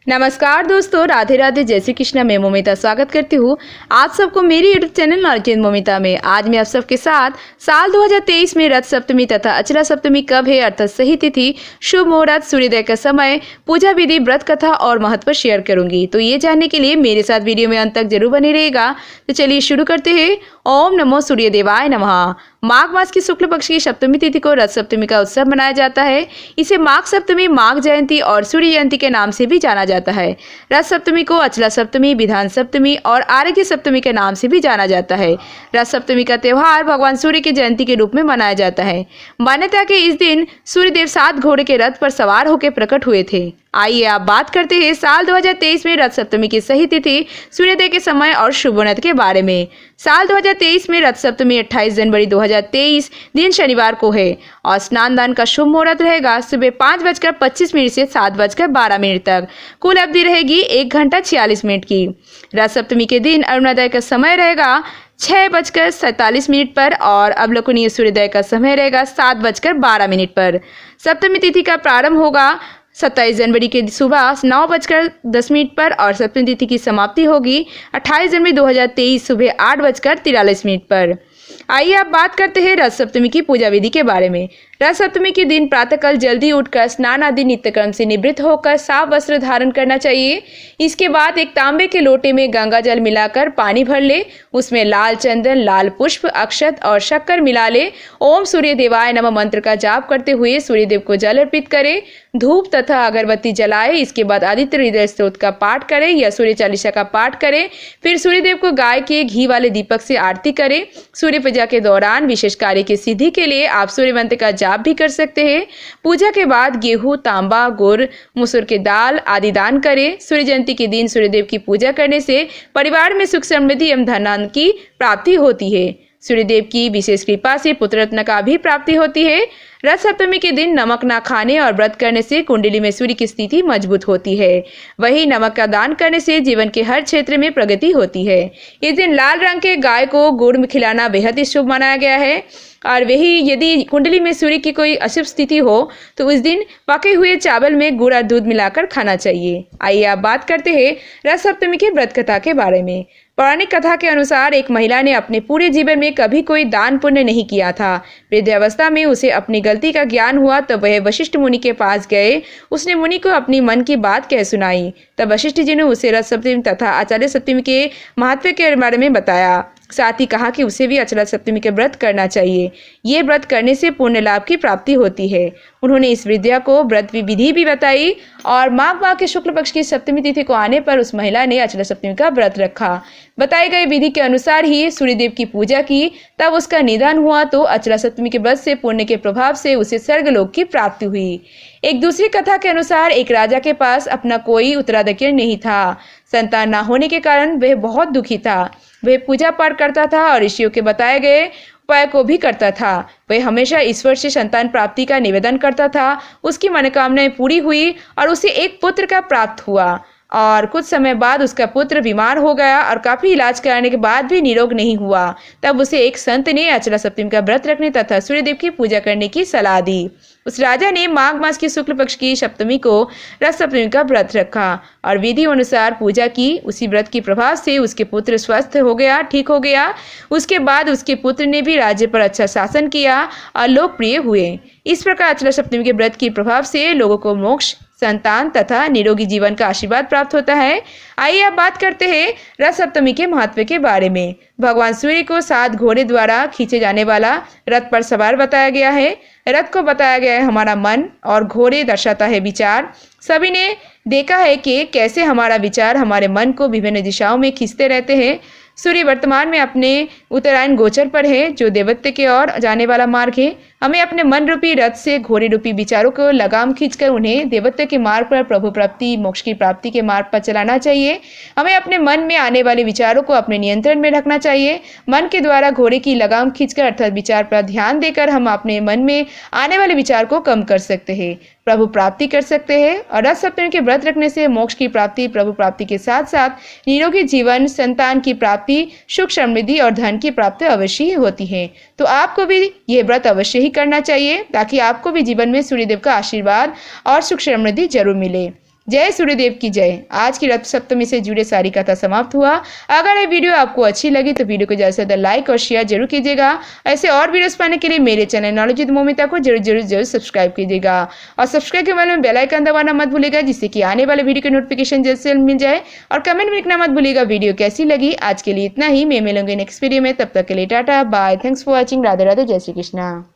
नमस्कार दोस्तों, राधे राधे, जय श्री कृष्णा। मैं मोमिता स्वागत करती हूँ आप सबको मेरी YouTube channel knowledge with Momita में। आज मैं आप सबके साथ साल 2023 में रथ सप्तमी तथा अचला सप्तमी कब है, अर्थात सही तिथि, शुभ मुहूर्त, सूर्योदय का समय, पूजा विधि, व्रत कथा और महत्व शेयर करूंगी। तो ये जानने के लिए मेरे साथ वीडियो में अंत तक जरूर बने रहेगा। तो चलिए शुरू करते हैं। ओम नमो सूर्य देवाय नमः। माघ मास की शुक्ल पक्ष की सप्तमी तिथि को रथ सप्तमी का उत्सव मनाया जाता है। इसे माघ सप्तमी, माघ जयंती और सूर्य जयंती के नाम से भी जाना जाता है। रथ सप्तमी को अचला सप्तमी, विधान सप्तमी और आरोग्य सप्तमी के नाम से भी जाना जाता है। रथ सप्तमी का त्योहार भगवान सूर्य की जयंती के रूप में मनाया जाता है। मान्यता है कि इस दिन सूर्यदेव 7 घोड़े के रथ पर सवार होकर प्रकट हुए थे। आइए आप बात करते हैं साल 2023 में रथ सप्तमी की सही तिथि, सूर्योदय के समय और शुभ मुहूर्त के बारे में। साल 2023 में रथ सप्तमी 28 जनवरी 2023 दिन शनिवार को है और स्नान दान का शुभ मुहूर्त रहेगा सुबह 5:25 से 7:12 तक। कुल अवधि रहेगी 1 घंटा 46 मिनट की। रथ सप्तमी के दिन अरुणोदय का समय रहेगा 6:47 पर और अवलोकनीय सूर्योदय का समय रहेगा 7:12 पर। सप्तमी तिथि का प्रारंभ होगा 27 जनवरी के सुबह 9:10 पर और सप्तमी तिथि की समाप्ति होगी 28 जनवरी 2023 सुबह 8:43 पर। आइए आप बात करते हैं रथ सप्तमी की पूजा विधि के बारे में। रथ सप्तमी के दिन प्रातःकाल जल्दी उठकर स्नान आदि नित्यक्रम से निवृत्त होकर साफ वस्त्र धारण करना चाहिए। इसके बाद एक तांबे के लोटे में गंगा जल मिलाकर पानी भर ले, उसमें लाल चंदन, लाल पुष्प, अक्षत और शक्कर मिला ले। ओम सूर्य देवाय नमः मंत्र का जाप करते हुए सूर्यदेव को जल अर्पित करें। धूप तथा अगरबत्ती जलाए। इसके बाद आदित्य हृदय स्तोत्र का पाठ करें या सूर्य चालीसा का पाठ करें। फिर सूर्यदेव को गाय के घी वाले दीपक से आरती करें। सूर्य पूजा के दौरान विशेष कार्य की सिद्धि के लिए आप सूर्य मंत्र का जाप भी कर सकते हैं। पूजा के बाद गेहूं, तांबा, गुड़, मसूर की दाल आदि दान करें। सूर्य जयंती के दिन सूर्यदेव की पूजा करने से परिवार में सुख समृद्धि एवं धन की प्राप्ति होती है। सूर्यदेव की विशेष कृपा से पुत्र रत्न का भी प्राप्ति होती है। रथ सप्तमी के दिन नमक ना खाने और व्रत करने से कुंडली में सूर्य की स्थिति मजबूत होती है। वही नमक का दान करने से जीवन के हर क्षेत्र में प्रगति होती है। इस दिन लाल रंग के गाय को गुड़ में खिलाना बेहद ही शुभ माना गया है। और वही यदि कुंडली में सूर्य की कोई अशुभ स्थिति हो तो उस दिन पके हुए चावल में गुड़ और दूध मिलाकर खाना चाहिए। आइए आप बात करते हैं रथ सप्तमी की व्रत कथा के बारे में। पौराणिक कथा के अनुसार एक महिला ने अपने पूरे जीवन में कभी कोई दान पुण्य नहीं किया था। वृद्धावस्था में उसे अपनी गलती का ज्ञान हुआ तो वह वशिष्ठ मुनि के पास गए। उसने मुनि को अपनी मन की बात कह सुनाई। तब वशिष्ठ जी ने उसे रथ सप्तमी तथा अचला सप्तमी के महत्व के बारे में बताया। साथ ही कहा कि उसे भी अचला सप्तमी के व्रत करना चाहिए। ये व्रत करने से पुण्य लाभ की प्राप्ति होती है। उन्होंने इस विद्या को व्रत विधि भी बताई और माघ माह के शुक्ल पक्ष की सप्तमी तिथि को आने पर उस महिला ने अचला सप्तमी का व्रत रखा। बताई गई विधि के अनुसार ही सूर्यदेव की पूजा की, तब उसका निधन हुआ तो अचला सप्तमी के व्रत से पुण्य के प्रभाव से उसे स्वर्गलोक की प्राप्ति हुई। एक दूसरी कथा के अनुसार एक राजा के पास अपना कोई उत्तराधिकारी नहीं था। संतान न होने के कारण वह बहुत दुखी था। वह पूजा पाठ करता था और ऋषियों के बताए गए उपाय को भी करता था। वह हमेशा ईश्वर से संतान प्राप्ति का निवेदन करता था। उसकी मनोकामनाएं पूरी हुई और उसे एक पुत्र का प्राप्त हुआ। और कुछ समय बाद उसका पुत्र बीमार हो गया और काफी इलाज कराने के बाद भी निरोग नहीं हुआ। तब उसे एक संत ने अचला सप्तमी का व्रत रखने तथा सूर्यदेव की पूजा करने की सलाह दी। उस राजा ने माघ मास की शुक्ल पक्ष की सप्तमी को रथ सप्तमी का व्रत रखा और विधि अनुसार पूजा की। उसी व्रत के प्रभाव से उसके पुत्र स्वस्थ हो गया, ठीक हो गया। उसके बाद उसके पुत्र ने भी राज्य पर अच्छा शासन किया और लोकप्रिय हुए। इस प्रकार अचला सप्तमी के व्रत के प्रभाव से लोगों को मोक्ष, संतान तथा निरोगी जीवन का आशीर्वाद प्राप्त होता है। आइए अब बात करते हैं रथ सप्तमी के महत्व के बारे में। भगवान सूर्य को 7 घोड़े द्वारा खींचे जाने वाला रथ पर सवार बताया गया है। रथ को बताया गया है हमारा मन और घोड़े दर्शाता है विचार। सभी ने देखा है कि कैसे हमारा विचार हमारे मन को विभिन्न दिशाओं में खींचते रहते हैं। सूर्य वर्तमान में अपने उत्तरायण गोचर पर है, जो देवत्व की ओर जाने वाला मार्ग है। हमें अपने मन रूपी रथ से घोड़े रूपी विचारों को लगाम खींचकर उन्हें देवत्व के मार्ग पर, प्रभु प्राप्ति, मोक्ष की प्राप्ति के मार्ग पर चलाना चाहिए। हमें अपने मन में आने वाले विचारों को अपने नियंत्रण में रखना चाहिए। मन के द्वारा घोड़े की लगाम खींचकर अर्थात विचार पर ध्यान देकर हम अपने मन में आने वाले विचार को कम कर सकते हैं, प्रभु प्राप्ति कर सकते हैं। और रथ सप्तमी के व्रत रखने से मोक्ष की प्राप्ति, प्रभु प्राप्ति के साथ साथ निरोगी जीवन, संतान की प्राप्ति, सुख समृद्धि और धन की प्राप्ति अवश्य ही होती है। तो आपको भी यह व्रत अवश्य ही करना चाहिए ताकि आपको भी जीवन में सूर्यदेव का आशीर्वाद और सुख समृद्धि जरूर मिले। जय सूर्यदेव की जय। आज की रथ सप्तमी से जुड़े सारी कथा समाप्त हुआ। अगर ये वीडियो आपको अच्छी लगी तो वीडियो को ज़्यादा से ज़्यादा लाइक और शेयर जरूर कीजिएगा। ऐसे और वीडियोस पाने के लिए मेरे चैनल नॉलेज विद मौमिता को जरूर सब्सक्राइब कीजिएगा और सब्सक्राइब के बाद में बेल आइकन दबाना मत भूलिएगा, जिससे कि आने वाले वीडियो की नोटिफिकेशन जल्द से जल्द मिल जाए। और कमेंट में लिखना मत भूलिएगा वीडियो कैसी लगी। आज के लिए इतना ही, मैं मिलूंगी नेक्स्ट वीडियो में। तब तक के लिए tata bye, thanks for watching. Radhe Radhe, जय श्री कृष्णा।